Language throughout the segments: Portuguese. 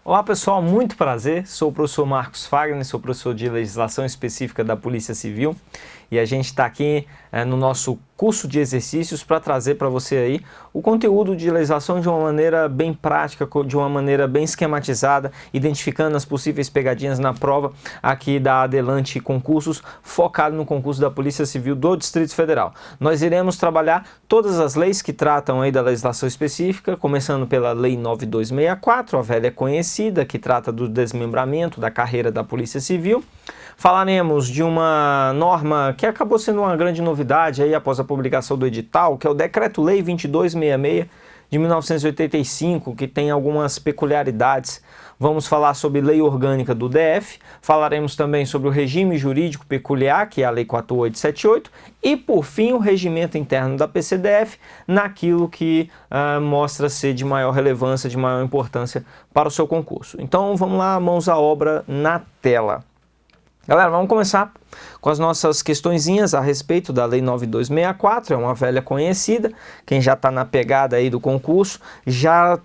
Olá pessoal, muito prazer, sou o professor Marcos Fagner, sou professor de Legislação Específica da Polícia Civil e a gente está aqui no nosso curso de exercícios para trazer para você aí o conteúdo de legislação de uma maneira bem prática, de uma maneira bem esquematizada, identificando as possíveis pegadinhas na prova aqui da Adelante Concursos, focado no concurso da Polícia Civil do Distrito Federal. Nós iremos trabalhar todas as leis que tratam aí da legislação específica, começando pela Lei 9264, a velha conhecida, que trata do desmembramento da carreira da Polícia Civil. Falaremos de uma norma que acabou sendo uma grande novidade aí após a publicação do edital, que é o Decreto-Lei 2266 de 1985, que tem algumas peculiaridades. Vamos falar sobre lei orgânica do DF, falaremos também sobre o regime jurídico peculiar, que é a Lei 4878, e por fim o regimento interno da PCDF, naquilo que mostra ser de maior relevância, de maior importância para o seu concurso. Então vamos lá, mãos à obra na tela. Galera, vamos começar com as nossas questõezinhas a respeito da Lei 9264, é uma velha conhecida. Quem já está na pegada aí do concurso já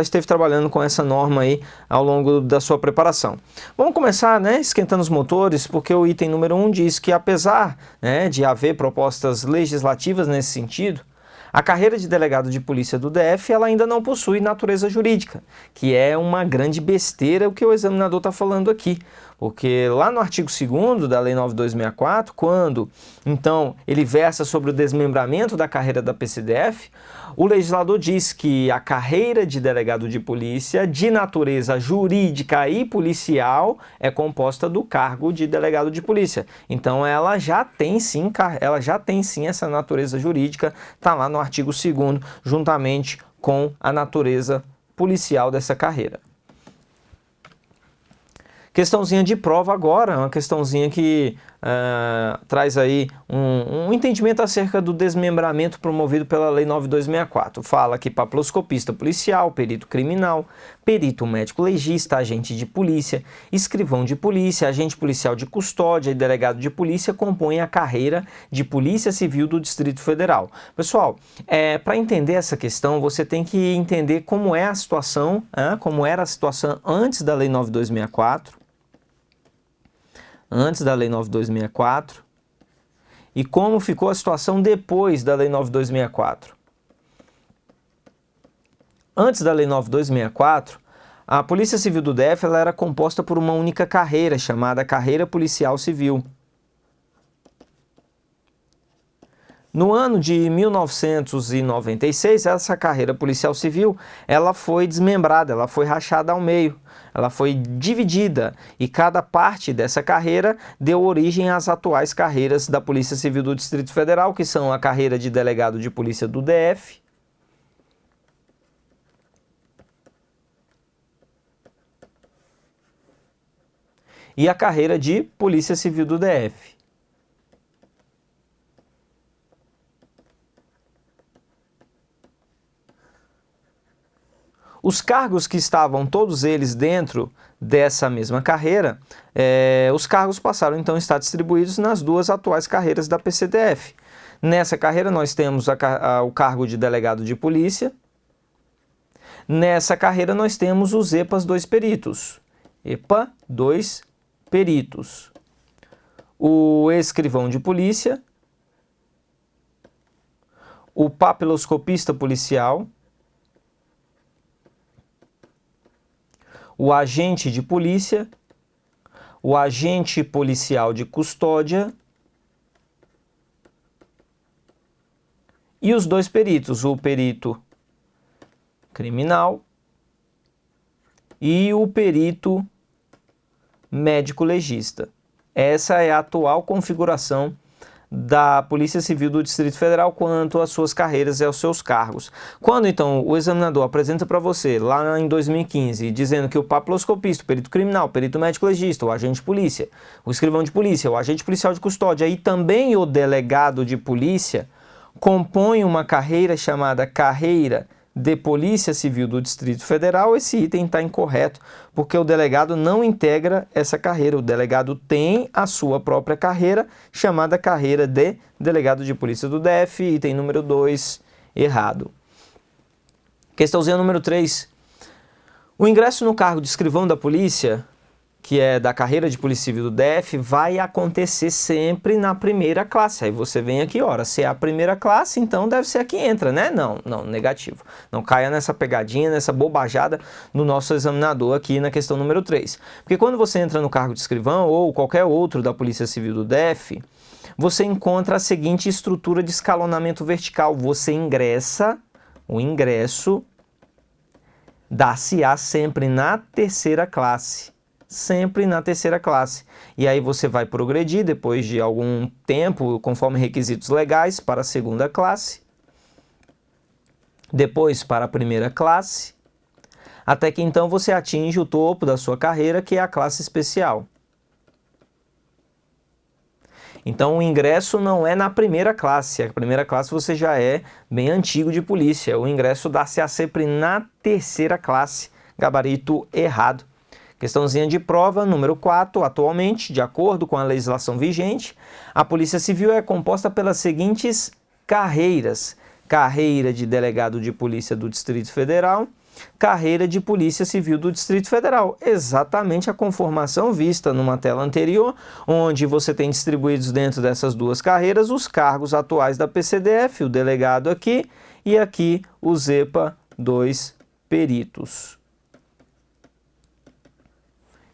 esteve trabalhando com essa norma aí ao longo da sua preparação. Vamos começar, esquentando os motores, porque o item número 1 diz que apesar de haver propostas legislativas nesse sentido, a carreira de delegado de polícia do DF ela ainda não possui natureza jurídica, que é uma grande besteira o que o examinador está falando aqui. Porque lá no artigo 2º da Lei 9264, quando então ele versa sobre o desmembramento da carreira da PCDF, o legislador diz que a carreira de delegado de polícia de natureza jurídica e policial é composta do cargo de delegado de polícia. Então ela já tem sim essa natureza jurídica, está lá no artigo 2º, juntamente com a natureza policial dessa carreira. Questãozinha de prova agora, uma questãozinha que traz aí um entendimento acerca do desmembramento promovido pela Lei 9264. Fala que papiloscopista policial, perito criminal, perito médico legista, agente de polícia, escrivão de polícia, agente policial de custódia e delegado de polícia compõem a carreira de Polícia Civil do Distrito Federal. Pessoal, para entender essa questão, você tem que entender como é a situação, como era a situação antes da Lei 9264, e como ficou a situação depois da Lei 9264. Antes da Lei 9264, a Polícia Civil do DF ela era composta por uma única carreira, chamada Carreira Policial Civil. No ano de 1996, essa carreira policial civil ela foi desmembrada, ela foi rachada ao meio, ela foi dividida e cada parte dessa carreira deu origem às atuais carreiras da Polícia Civil do Distrito Federal, que são a carreira de delegado de polícia do DF, e a carreira de Polícia Civil do DF. Os cargos que estavam todos eles dentro dessa mesma carreira, os cargos passaram então a estar distribuídos nas duas atuais carreiras da PCDF. Nessa carreira nós temos o cargo de delegado de polícia. Nessa carreira nós temos os EPAs 2 peritos. EPA 2 peritos. O escrivão de polícia, o papiloscopista policial, o agente de polícia, o agente policial de custódia e os 2 peritos, o perito criminal e o perito médico legista. Essa é a atual configuração da Polícia Civil do Distrito Federal quanto às suas carreiras e aos seus cargos. Quando então o examinador apresenta para você, lá em 2015, dizendo que o papiloscopista, o perito criminal, o perito médico legista, o agente de polícia, o escrivão de polícia, o agente policial de custódia e também o delegado de polícia compõem uma carreira chamada carreira de Polícia Civil do Distrito Federal, esse item está incorreto, porque o delegado não integra essa carreira. O delegado tem a sua própria carreira, chamada carreira de delegado de polícia do DF, item número 2, errado. Questãozinha número 3. O ingresso no cargo de escrivão da polícia, que é da carreira de Polícia Civil do DF, vai acontecer sempre na primeira classe. Aí você vem aqui, ora, se é a primeira classe, então deve ser a que entra, né? Não, negativo. Não caia nessa pegadinha, nessa bobajada no nosso examinador aqui na questão número 3. Porque quando você entra no cargo de escrivão ou qualquer outro da Polícia Civil do DF, você encontra a seguinte estrutura de escalonamento vertical. Você ingressa, o ingresso dá-se-á sempre na terceira classe. Sempre na terceira classe. E aí você vai progredir depois de algum tempo, conforme requisitos legais, para a segunda classe, depois para a primeira classe, até que então você atinge o topo da sua carreira, que é a classe especial. Então o ingresso não é na primeira classe. A primeira classe você já é bem antigo de polícia. O ingresso dá-se-á sempre na terceira classe. Gabarito errado. Questãozinha de prova, número 4. Atualmente, de acordo com a legislação vigente, a Polícia Civil é composta pelas seguintes carreiras: carreira de delegado de polícia do Distrito Federal, carreira de Polícia Civil do Distrito Federal. Exatamente a conformação vista numa tela anterior, onde você tem distribuídos dentro dessas duas carreiras os cargos atuais da PCDF, o delegado aqui e aqui os EPA 2 peritos.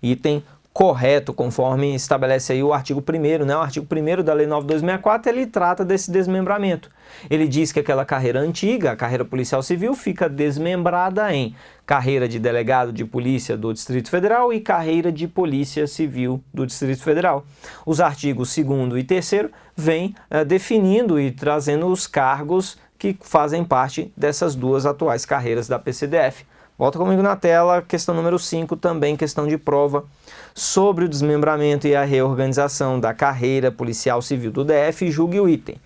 Item correto, conforme estabelece aí o artigo 1º, né? O artigo 1º da Lei 9.264, ele trata desse desmembramento. Ele diz que aquela carreira antiga, a carreira policial civil, fica desmembrada em carreira de delegado de polícia do Distrito Federal e carreira de polícia civil do Distrito Federal. Os artigos 2º e 3º vêm definindo e trazendo os cargos que fazem parte dessas duas atuais carreiras da PCDF. Volta comigo na tela, questão número 5, também questão de prova, sobre o desmembramento e a reorganização da carreira policial civil do DF, julgue o item.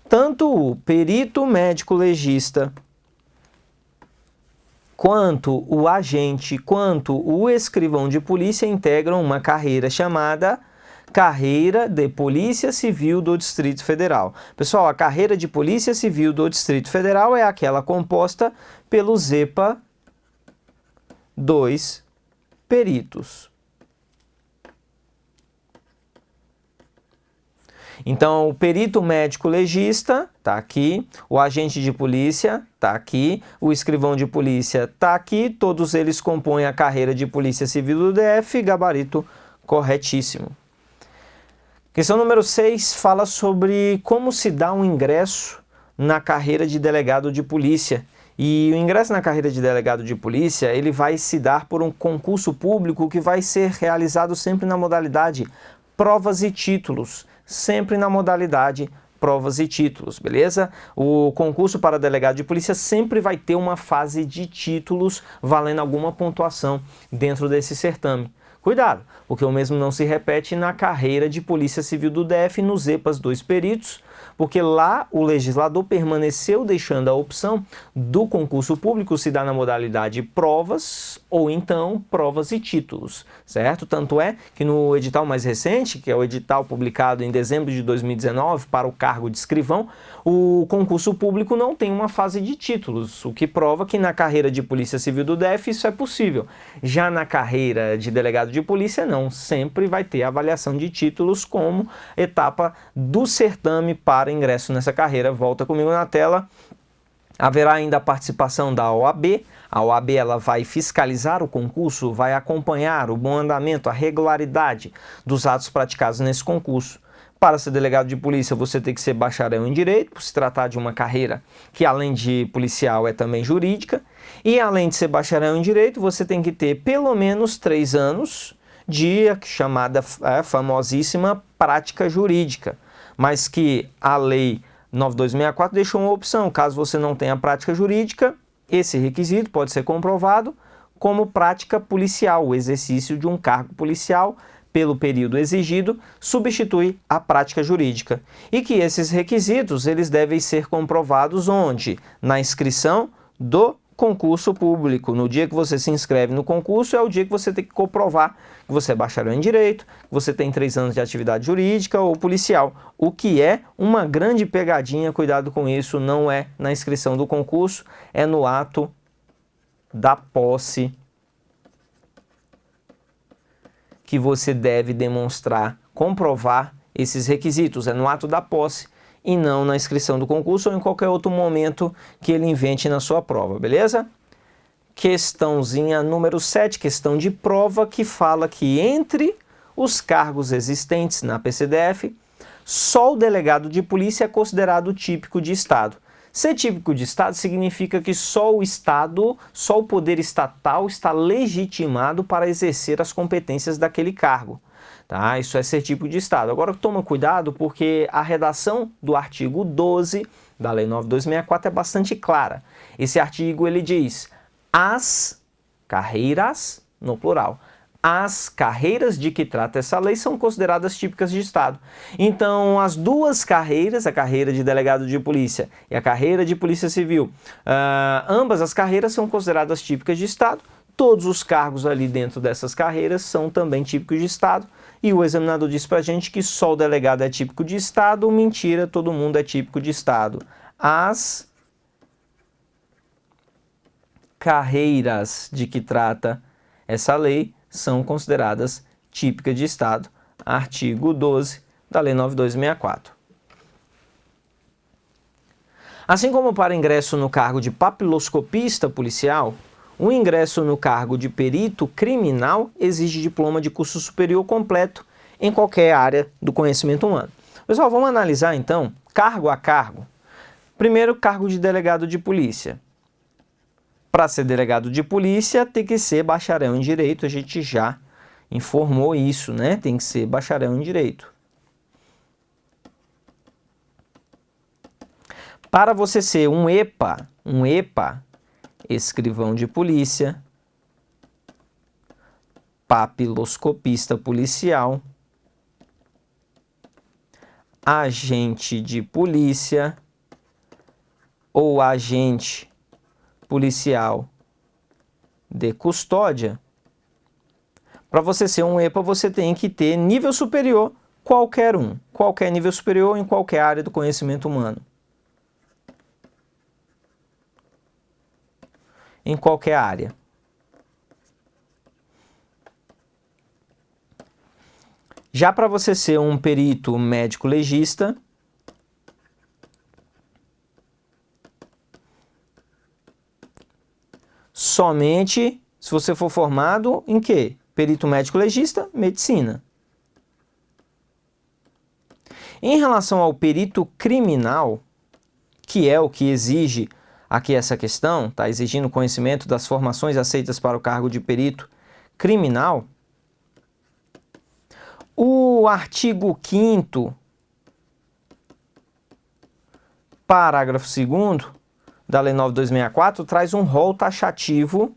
Tanto o perito médico legista, quanto o agente, quanto o escrivão de polícia integram uma carreira chamada Carreira de Polícia Civil do Distrito Federal. Pessoal, a carreira de Polícia Civil do Distrito Federal é aquela composta pelos EPA 2 peritos. Então, o perito médico legista está aqui, o agente de polícia está aqui, o escrivão de polícia está aqui, todos eles compõem a carreira de Polícia Civil do DF, gabarito corretíssimo. Questão número 6 fala sobre como se dá um ingresso na carreira de delegado de polícia. E o ingresso na carreira de delegado de polícia, ele vai se dar por um concurso público que vai ser realizado sempre na modalidade provas e títulos. Sempre na modalidade provas e títulos, beleza? O concurso para delegado de polícia sempre vai ter uma fase de títulos valendo alguma pontuação dentro desse certame. Cuidado, porque o mesmo não se repete na carreira de Polícia Civil do DF nos EPAs 2 peritos, porque lá o legislador permaneceu deixando a opção do concurso público se dar na modalidade provas ou então provas e títulos, certo? Tanto é que no edital mais recente, que é o edital publicado em dezembro de 2019 para o cargo de escrivão, o concurso público não tem uma fase de títulos, o que prova que na carreira de Polícia Civil do DF isso é possível. Já na carreira de delegado de polícia não, sempre vai ter avaliação de títulos como etapa do certame para ingresso nessa carreira. Volta comigo na tela. Haverá ainda a participação da OAB. A OAB ela vai fiscalizar o concurso, vai acompanhar o bom andamento, a regularidade dos atos praticados nesse concurso. Para ser delegado de polícia, você tem que ser bacharel em Direito, por se tratar de uma carreira que, além de policial, é também jurídica. E, além de ser bacharel em Direito, você tem que ter pelo menos 3 anos de chamada famosíssima prática jurídica, mas que a Lei 9.264 deixou uma opção. Caso você não tenha prática jurídica, esse requisito pode ser comprovado como prática policial. O exercício de um cargo policial pelo período exigido substitui a prática jurídica. E que esses requisitos eles devem ser comprovados onde? Na inscrição do concurso público. No dia que você se inscreve no concurso é o dia que você tem que comprovar que você é bacharel em Direito, que você tem 3 anos de atividade jurídica ou policial, o que é uma grande pegadinha. Cuidado com isso, não é na inscrição do concurso, é no ato da posse que você deve demonstrar, comprovar esses requisitos. É no ato da posse e não na inscrição do concurso ou em qualquer outro momento que ele invente na sua prova, beleza? Questãozinha número 7, questão de prova, que fala que entre os cargos existentes na PCDF, só o delegado de polícia é considerado típico de Estado. Ser típico de Estado significa que só o Estado, só o poder estatal está legitimado para exercer as competências daquele cargo. Tá? Isso é ser típico de Estado. Agora toma cuidado, porque a redação do artigo 12 da Lei 9.264 é bastante clara. Esse artigo ele diz: as carreiras, no plural, as carreiras de que trata essa lei são consideradas típicas de Estado. Então, as duas carreiras, a carreira de delegado de polícia e a carreira de polícia civil, ambas as carreiras são consideradas típicas de Estado. Todos os cargos ali dentro dessas carreiras são também típicos de Estado. E o examinador diz pra gente que só o delegado é típico de Estado. Mentira, todo mundo é típico de Estado. As carreiras de que trata essa lei são consideradas típicas de Estado. Artigo 12 da Lei 9.264. Assim como para ingresso no cargo de papiloscopista policial, o ingresso no cargo de perito criminal exige diploma de curso superior completo em qualquer área do conhecimento humano. Pessoal, vamos analisar então, cargo a cargo. Primeiro, cargo de delegado de polícia. Para ser delegado de polícia, tem que ser bacharel em Direito, a gente já informou isso, né? Tem que ser bacharel em Direito. Para você ser um EPA, escrivão de polícia, papiloscopista policial, agente de polícia ou agente policial de custódia, para você ser um EPA, você tem que ter nível superior, qualquer nível superior em qualquer área do conhecimento humano. Em qualquer área. Já para você ser um perito médico legista, somente se você for formado em quê? Perito médico legista, medicina. Em relação ao perito criminal, que é o que exige aqui essa questão, está exigindo conhecimento das formações aceitas para o cargo de perito criminal, o artigo 5º, parágrafo 2º da Lei 9.264 traz um rol taxativo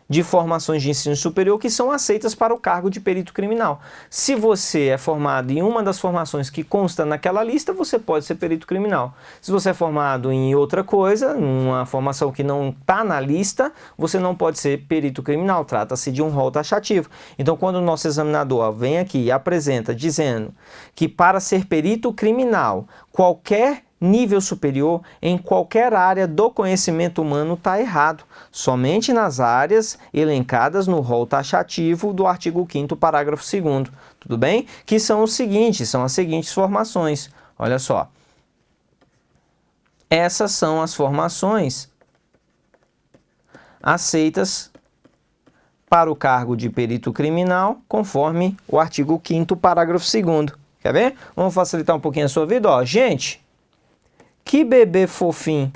de formações de ensino superior que são aceitas para o cargo de perito criminal. Se você é formado em uma das formações que consta naquela lista, você pode ser perito criminal. Se você é formado em outra coisa, numa formação que não está na lista, você não pode ser perito criminal. Trata-se de um rol taxativo. Então, quando o nosso examinador vem aqui e apresenta dizendo que para ser perito criminal, qualquer nível superior em qualquer área do conhecimento humano está errado. Somente nas áreas elencadas no rol taxativo do artigo 5º, parágrafo 2º. Tudo bem? Que são os seguintes, são as seguintes formações. Olha só. Essas são as formações aceitas para o cargo de perito criminal, conforme o artigo 5º, parágrafo 2º. Quer ver? Vamos facilitar um pouquinho a sua vida. Ó, gente, que bebê fofinho.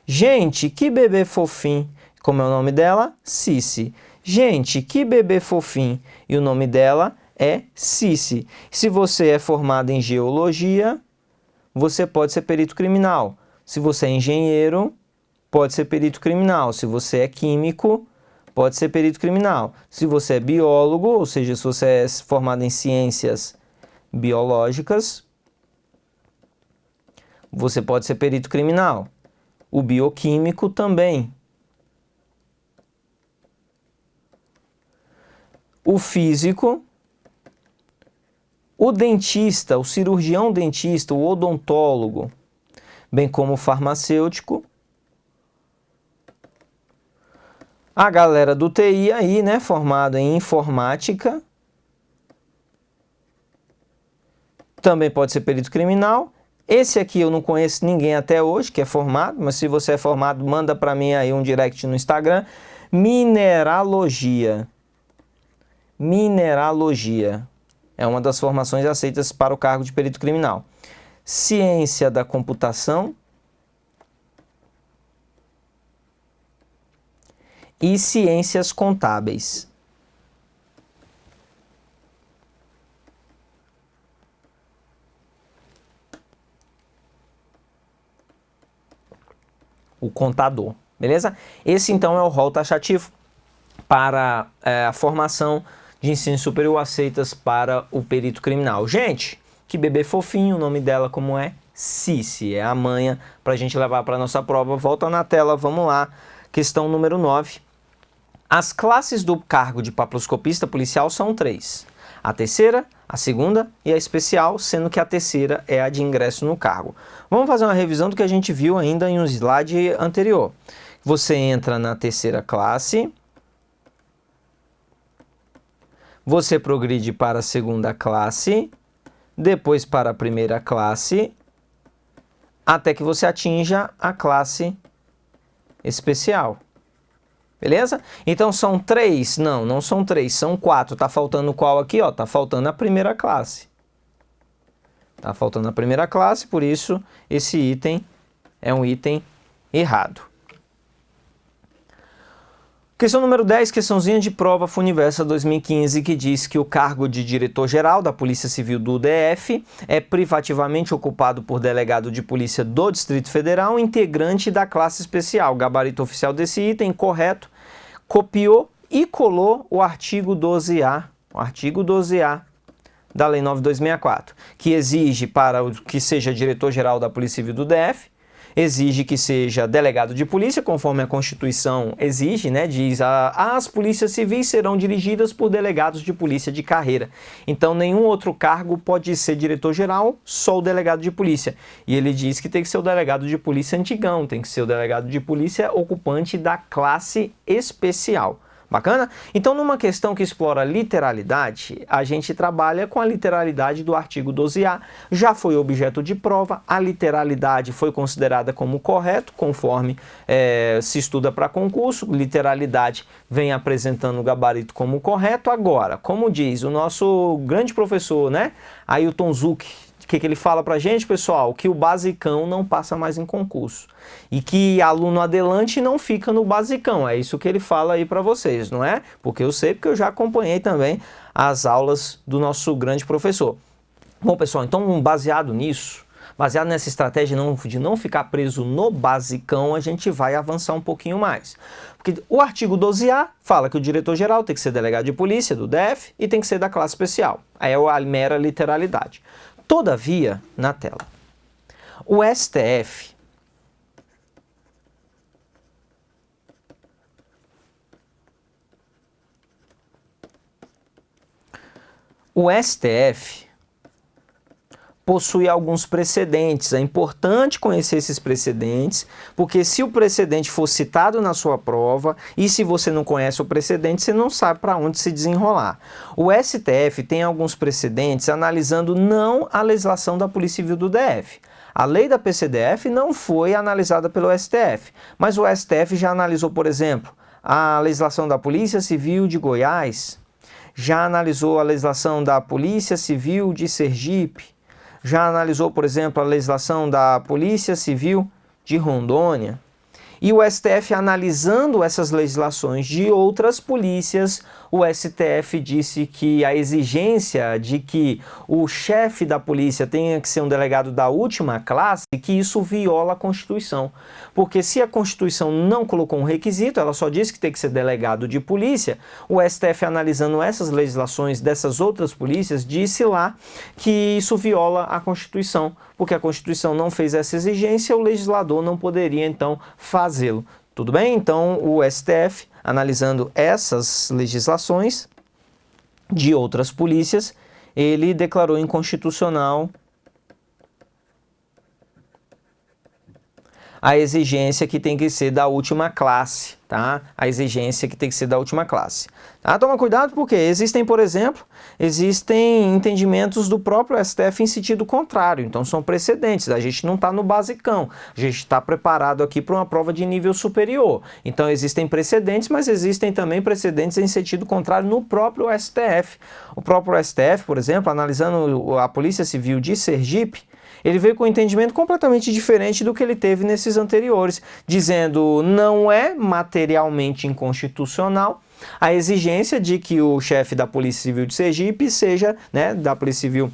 Gente, que bebê fofinho. Como é o nome dela? Cici. Gente, que bebê fofinho. E o nome dela é Cici. Se você é formado em geologia, você pode ser perito criminal. Se você é engenheiro, pode ser perito criminal. Se você é químico, pode ser perito criminal. Se você é biólogo, ou seja, se você é formado em ciências biológicas, você pode ser perito criminal. O bioquímico também. O físico. O dentista, o cirurgião dentista, o odontólogo, bem como o farmacêutico. A galera do TI aí, né, formado em informática, também pode ser perito criminal. Esse aqui eu não conheço ninguém até hoje que é formado, mas se você é formado, manda para mim aí um direct no Instagram. Mineralogia. Mineralogia é uma das formações aceitas para o cargo de perito criminal. Ciência da computação e ciências contábeis. O contador, beleza? Esse então é o rol taxativo para a formação de ensino superior aceitas para o perito criminal. Gente, que bebê fofinho, o nome dela como é? Cici, é a manha para a gente levar para a nossa prova. Volta na tela, vamos lá. Questão número 9. As classes do cargo de papiloscopista policial são 3. A terceira, a segunda e a especial, sendo que a terceira é a de ingresso no cargo. Vamos fazer uma revisão do que a gente viu ainda em um slide anterior. Você entra na terceira classe, você progride para a segunda classe, depois para a primeira classe, até que você atinja a classe especial. Beleza? Então são 3? Não, não são 3, são 4. Tá faltando qual aqui? Ó, tá faltando a primeira classe. Tá faltando a primeira classe, por isso esse item é um item errado. Questão número 10, questãozinha de prova Funiversa 2015, que diz que o cargo de diretor-geral da Polícia Civil do DF é privativamente ocupado por delegado de polícia do Distrito Federal, integrante da classe especial. Gabarito oficial desse item, correto. Copiou e colou o artigo 12A, da Lei 9.264, que exige para o que seja diretor-geral da Polícia Civil do DF, exige que seja delegado de polícia, conforme a Constituição exige, né? Diz, as polícias civis serão dirigidas por delegados de polícia de carreira. Então, nenhum outro cargo pode ser diretor-geral, só o delegado de polícia. E ele diz que tem que ser o delegado de polícia antigão, tem que ser o delegado de polícia ocupante da classe especial. Bacana? Então, numa questão que explora literalidade, a gente trabalha com a literalidade do artigo 12A. Já foi objeto de prova, a literalidade foi considerada como correto, conforme se estuda para concurso. Literalidade vem apresentando o gabarito como correto. Agora, como diz o nosso grande professor, né, Ailton Zuck, o que ele fala pra gente, pessoal? Que o basicão não passa mais em concurso. E que aluno adelante não fica no basicão. É isso que ele fala aí pra vocês, não é? Porque eu sei, porque eu já acompanhei também as aulas do nosso grande professor. Bom, pessoal, então baseado nisso, baseado nessa estratégia de não ficar preso no basicão, a gente vai avançar um pouquinho mais. Porque o artigo 12A fala que o diretor-geral tem que ser delegado de polícia do DF e tem que ser da classe especial. Aí é a mera literalidade. Todavia, na tela, o STF possui alguns precedentes. É importante conhecer esses precedentes, porque se o precedente for citado na sua prova, e se você não conhece o precedente, você não sabe para onde se desenrolar. O STF tem alguns precedentes analisando não a legislação da Polícia Civil do DF. A lei da PCDF não foi analisada pelo STF, mas o STF já analisou, por exemplo, a legislação da Polícia Civil de Goiás, já analisou a legislação da Polícia Civil de Sergipe, já analisou, por exemplo, a legislação da Polícia Civil de Rondônia. E o STF, analisando essas legislações de outras polícias, o STF disse que a exigência de que o chefe da polícia tenha que ser um delegado da última classe, que isso viola a Constituição. Porque se a Constituição não colocou um requisito, ela só disse que tem que ser delegado de polícia, o STF, analisando essas legislações dessas outras polícias, disse lá que isso viola a Constituição. Porque a Constituição não fez essa exigência, o legislador não poderia, então, fazê-lo. Tudo bem? Então, o STF, analisando essas legislações de outras polícias, ele declarou inconstitucional a exigência que tem que ser da última classe, tá? A exigência que tem que ser da última classe. Tá? Toma cuidado porque existem, por exemplo, entendimentos do próprio STF em sentido contrário, então são precedentes, a gente não está no basicão, a gente está preparado aqui para uma prova de nível superior. Então existem precedentes, mas existem também precedentes em sentido contrário no próprio STF. O próprio STF, por exemplo, analisando a Polícia Civil de Sergipe, ele veio com um entendimento completamente diferente do que ele teve nesses anteriores, dizendo não é materialmente inconstitucional a exigência de que o chefe da Polícia Civil de Sergipe seja, né, da Polícia Civil,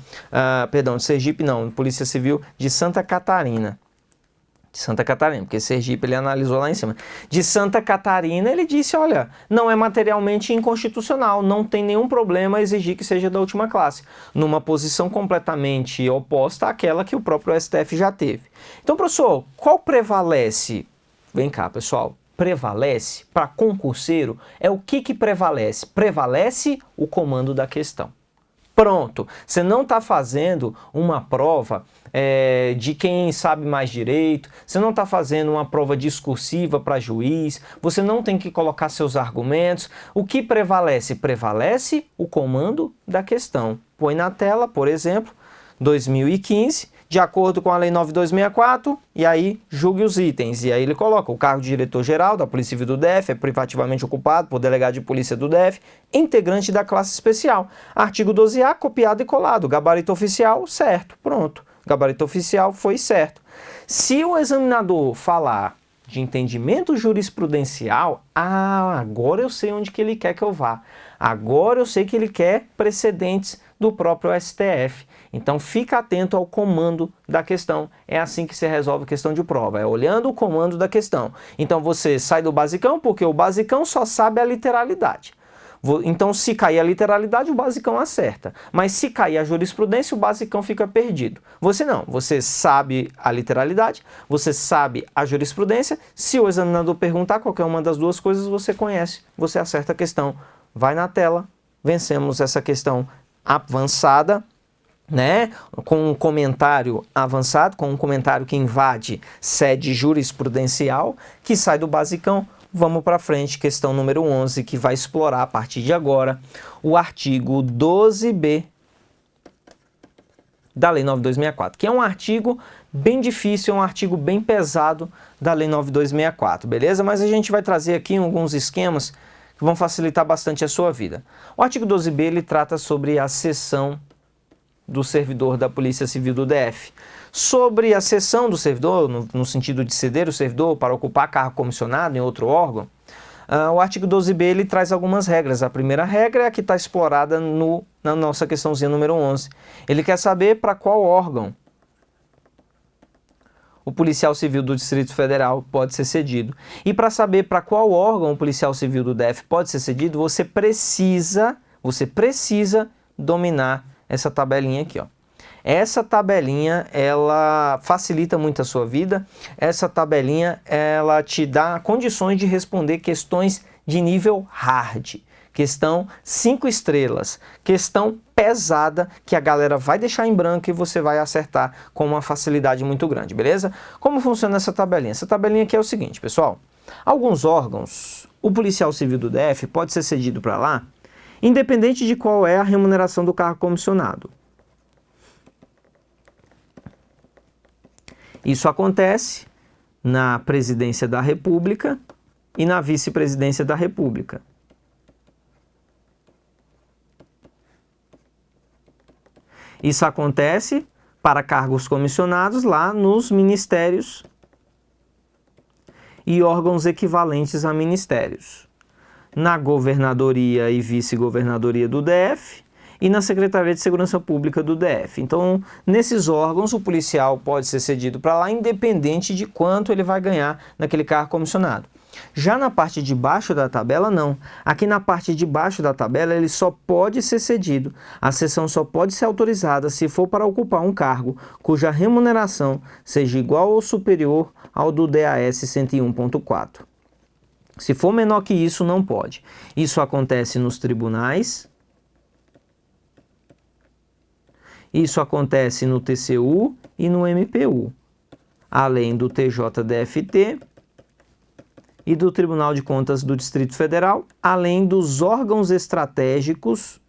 de Sergipe não, Polícia Civil de Santa Catarina. De Santa Catarina, porque Sergipe ele analisou lá em cima. De Santa Catarina ele disse, olha, não é materialmente inconstitucional, não tem nenhum problema exigir que seja da última classe, numa posição completamente oposta àquela que o próprio STF já teve. Então, professor, qual prevalece? Vem cá, pessoal. Prevalece para concurseiro é o que prevalece? Prevalece o comando da questão. Pronto, você não está fazendo uma prova de quem sabe mais direito, você não está fazendo uma prova discursiva para juiz, você não tem que colocar seus argumentos. O que prevalece? Prevalece o comando da questão. Põe na tela, por exemplo, 2015, de acordo com a Lei 9264, e aí julgue os itens. E aí ele coloca o cargo de diretor-geral da Polícia Civil do DF é privativamente ocupado por delegado de polícia do DF, integrante da classe especial. Artigo 12A, copiado e colado. Gabarito oficial, certo. Pronto. Gabarito oficial foi certo. Se o examinador falar de entendimento jurisprudencial, agora eu sei onde que ele quer que eu vá. Agora eu sei que ele quer precedentes do próprio STF. Então fica atento ao comando da questão. É assim que se resolve questão de prova, é olhando o comando da questão. Então você sai do basicão porque o basicão só sabe a literalidade. Então se cair a literalidade, o basicão acerta. Mas se cair a jurisprudência, o basicão fica perdido. Você não, você sabe a literalidade, você sabe a jurisprudência. Se o examinador perguntar qualquer uma das duas coisas, você conhece, você acerta a questão. Vai na tela, vencemos essa questão avançada, né, com um comentário avançado, com um comentário que invade sede jurisprudencial, que sai do basicão. Vamos para frente, questão número 11, que vai explorar a partir de agora o artigo 12b da Lei 9264, que é um artigo bem difícil, é um artigo bem pesado da Lei 9264, beleza? Mas a gente vai trazer aqui alguns esquemas que vão facilitar bastante a sua vida. O artigo 12b ele trata sobre a cessão do servidor da Polícia Civil do DF. Sobre a cessão do servidor, no sentido de ceder o servidor para ocupar cargo comissionado em outro órgão, o artigo 12b ele traz algumas regras. A primeira regra é a que está explorada na nossa questãozinha número 11. Ele quer saber para qual órgão o policial civil do Distrito Federal pode ser cedido. E para saber para qual órgão o policial civil do DF pode ser cedido, você precisa dominar essa tabelinha aqui, ó. Essa tabelinha, ela facilita muito a sua vida. Essa tabelinha, ela te dá condições de responder questões de nível hard. Questão 5 estrelas. Questão pesada que a galera vai deixar em branco e você vai acertar com uma facilidade muito grande, beleza? Como funciona essa tabelinha? Essa tabelinha aqui é o seguinte, pessoal. Alguns órgãos, o policial civil do DF pode ser cedido para lá, independente de qual é a remuneração do cargo comissionado. Isso acontece na Presidência da República e na Vice-Presidência da República. Isso acontece para cargos comissionados lá nos ministérios e órgãos equivalentes a ministérios. Na Governadoria e Vice-Governadoria do DF e na Secretaria de Segurança Pública do DF. Então, nesses órgãos, o policial pode ser cedido para lá, independente de quanto ele vai ganhar naquele cargo comissionado. Já na parte de baixo da tabela, não. Aqui na parte de baixo da tabela, ele só pode ser cedido. A cessão só pode ser autorizada se for para ocupar um cargo cuja remuneração seja igual ou superior ao do DAS 101.4. Se for menor que isso, não pode. Isso acontece nos tribunais. Isso acontece no TCU e no MPU. além do TJDFT e do Tribunal de Contas do Distrito Federal, além dos órgãos estratégicos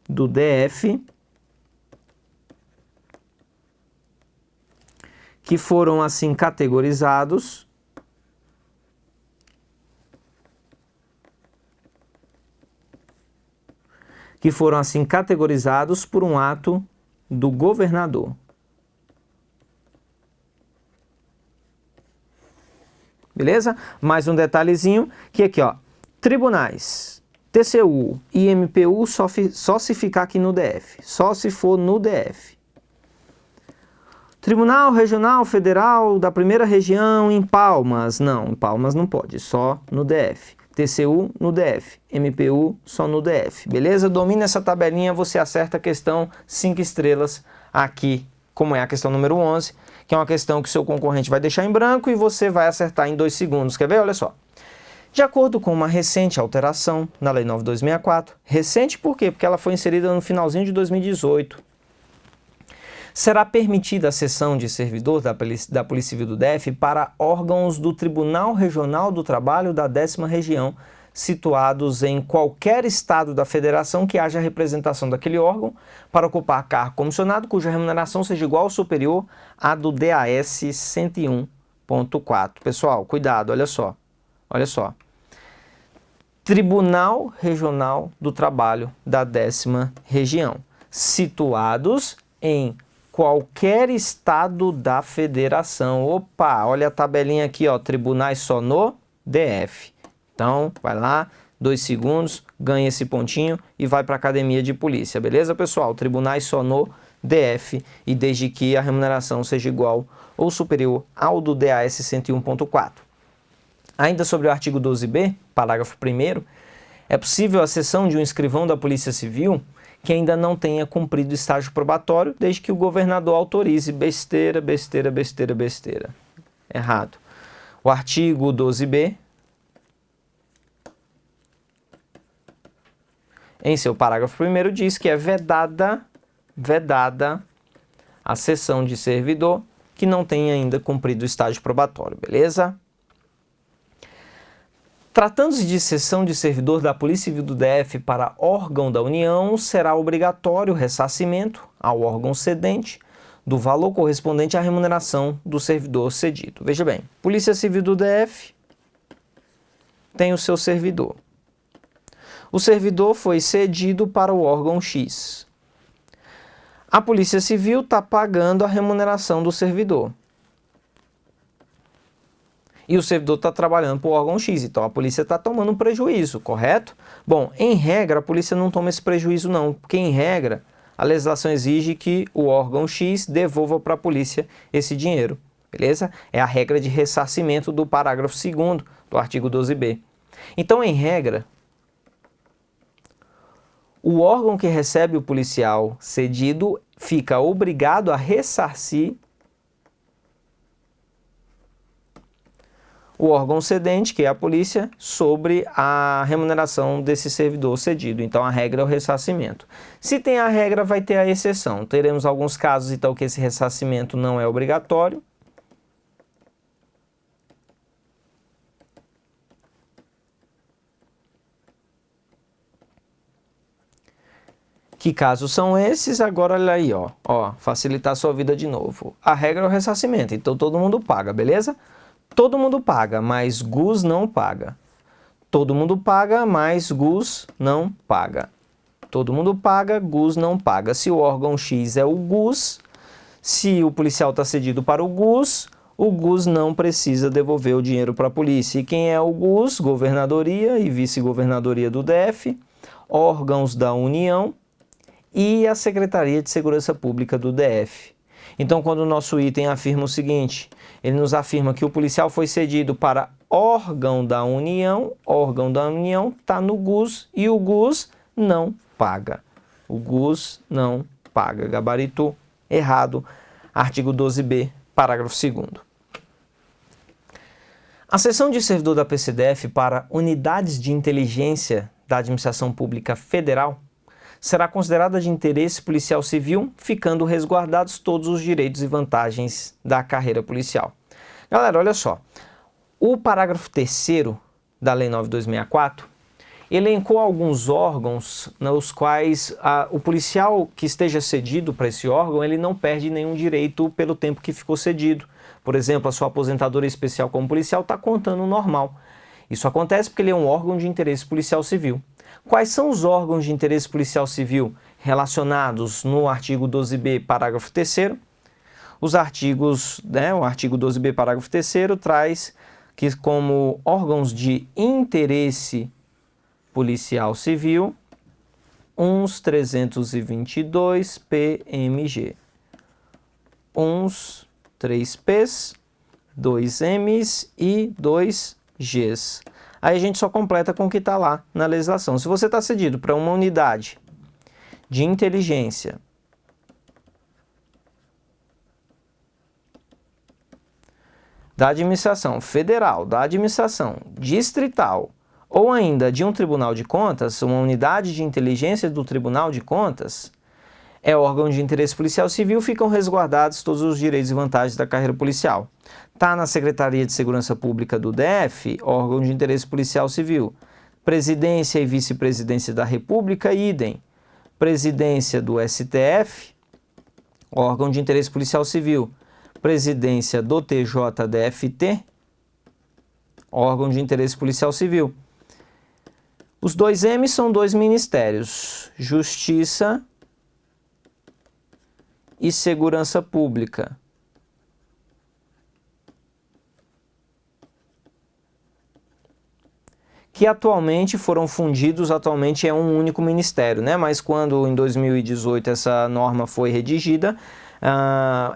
do DF, que foram assim categorizados por um ato do governador. Beleza? Mais um detalhezinho, que aqui, ó, tribunais, TCU e MPU só se ficar aqui no DF, só se for no DF. Tribunal Regional Federal da Primeira Região em Palmas, não, em Palmas não pode, só no DF. TCU no DF, MPU só no DF, beleza? Domina essa tabelinha, você acerta a questão 5 estrelas aqui, como é a questão número 11, que é uma questão que seu concorrente vai deixar em branco e você vai acertar em 2 segundos. Quer ver? Olha só. De acordo com uma recente alteração na Lei 9.264, recente por quê? Porque ela foi inserida no finalzinho de 2018, será permitida a cessão de servidor da Polícia Civil do DF para órgãos do Tribunal Regional do Trabalho da 10ª Região, situados em qualquer estado da federação que haja representação daquele órgão, para ocupar cargo comissionado cuja remuneração seja igual ou superior à do DAS 101.4. Pessoal, cuidado, olha só. Tribunal Regional do Trabalho da 10ª Região, situados em qualquer estado da federação. Opa, olha a tabelinha aqui, ó, tribunais só no DF. Então, vai lá, 2 segundos, ganha esse pontinho e vai para a academia de polícia, beleza, pessoal? Tribunais só no DF e desde que a remuneração seja igual ou superior ao do DAS 101.4. Ainda sobre o artigo 12b, parágrafo 1º, é possível a cessão de um escrivão da Polícia Civil que ainda não tenha cumprido estágio probatório, desde que o governador autorize. Besteira. Errado. O artigo 12b, em seu parágrafo 1º, diz que é vedada a cessão de servidor que não tenha ainda cumprido o estágio probatório, beleza? Tratando-se de cessão de servidor da Polícia Civil do DF para órgão da União, será obrigatório o ressarcimento ao órgão cedente do valor correspondente à remuneração do servidor cedido. Veja bem, Polícia Civil do DF tem o seu servidor. O servidor foi cedido para o órgão X. A Polícia Civil está pagando a remuneração do servidor. E o servidor está trabalhando para o órgão X, então a polícia está tomando um prejuízo, correto? Bom, em regra, a polícia não toma esse prejuízo não, porque em regra, a legislação exige que o órgão X devolva para a polícia esse dinheiro, beleza? É a regra de ressarcimento do parágrafo 2º do artigo 12b. Então, em regra, o órgão que recebe o policial cedido fica obrigado a ressarcir o órgão cedente, que é a polícia, sobre a remuneração desse servidor cedido. Então, a regra é o ressarcimento. Se tem a regra, vai ter a exceção. Teremos alguns casos, então, que esse ressarcimento não é obrigatório. Que casos são esses? Agora, olha aí, ó, facilitar a sua vida de novo. A regra é o ressarcimento, então todo mundo paga, beleza? Todo mundo paga, mas GUS não paga. Todo mundo paga, mas GUS não paga. Todo mundo paga, GUS não paga. Se o órgão X é o GUS, se o policial está cedido para o GUS não precisa devolver o dinheiro para a polícia. E quem é o GUS? Governadoria e vice-governadoria do DF, órgãos da União e a Secretaria de Segurança Pública do DF. Então, quando o nosso item afirma o seguinte, ele nos afirma que o policial foi cedido para órgão da União está no GUS e o GUS não paga. O GUS não paga. Gabarito errado, artigo 12b, parágrafo 2º. A cessão de servidor da PCDF para unidades de inteligência da Administração Pública Federal será considerada de interesse policial civil, ficando resguardados todos os direitos e vantagens da carreira policial. Galera, olha só, o parágrafo 3º da Lei 9.264 elencou alguns órgãos nos quais o policial que esteja cedido para esse órgão, ele não perde nenhum direito pelo tempo que ficou cedido. Por exemplo, a sua aposentadoria especial como policial está contando normal. Isso acontece porque ele é um órgão de interesse policial civil. Quais são os órgãos de interesse policial civil relacionados no artigo 12b, parágrafo 3º? Os artigos, o artigo 12b, parágrafo 3º, traz que como órgãos de interesse policial civil, uns 322 PMG, uns 3Ps, 2Ms e 2Gs. Aí a gente só completa com o que está lá na legislação. Se você está cedido para uma unidade de inteligência da administração federal, da administração distrital, ou ainda de um tribunal de contas, uma unidade de inteligência do Tribunal de Contas, é órgão de interesse policial civil, ficam resguardados todos os direitos e vantagens da carreira policial. Está na Secretaria de Segurança Pública do DF, órgão de interesse policial civil. Presidência e Vice-Presidência da República, idem. Presidência do STF, órgão de interesse policial civil. Presidência do TJDFT, órgão de interesse policial civil. Os 2M são dois ministérios, Justiça e Segurança Pública. Que atualmente foram fundidos, atualmente é um único ministério, né? Mas quando em 2018 essa norma foi redigida,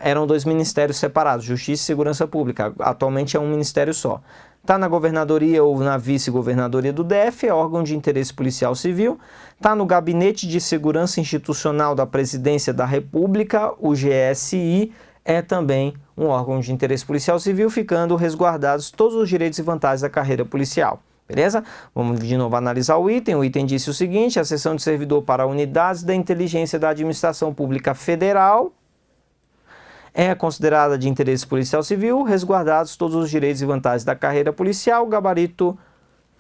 eram dois ministérios separados, Justiça e Segurança Pública. Atualmente é um ministério só. Está na governadoria ou na vice-governadoria do DF, é órgão de interesse policial civil. Está no Gabinete de Segurança Institucional da Presidência da República, o GSI, é também um órgão de interesse policial civil, ficando resguardados todos os direitos e vantagens da carreira policial. Beleza? Vamos de novo analisar o item. O item disse o seguinte: a seção de servidor para unidades da inteligência da administração pública federal é considerada de interesse policial civil, resguardados todos os direitos e vantagens da carreira policial, gabarito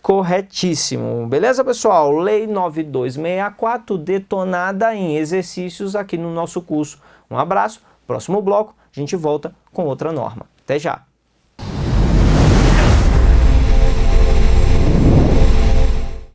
corretíssimo. Beleza, pessoal? Lei 9.264 detonada em exercícios aqui no nosso curso. Um abraço, próximo bloco a gente volta com outra norma. Até já!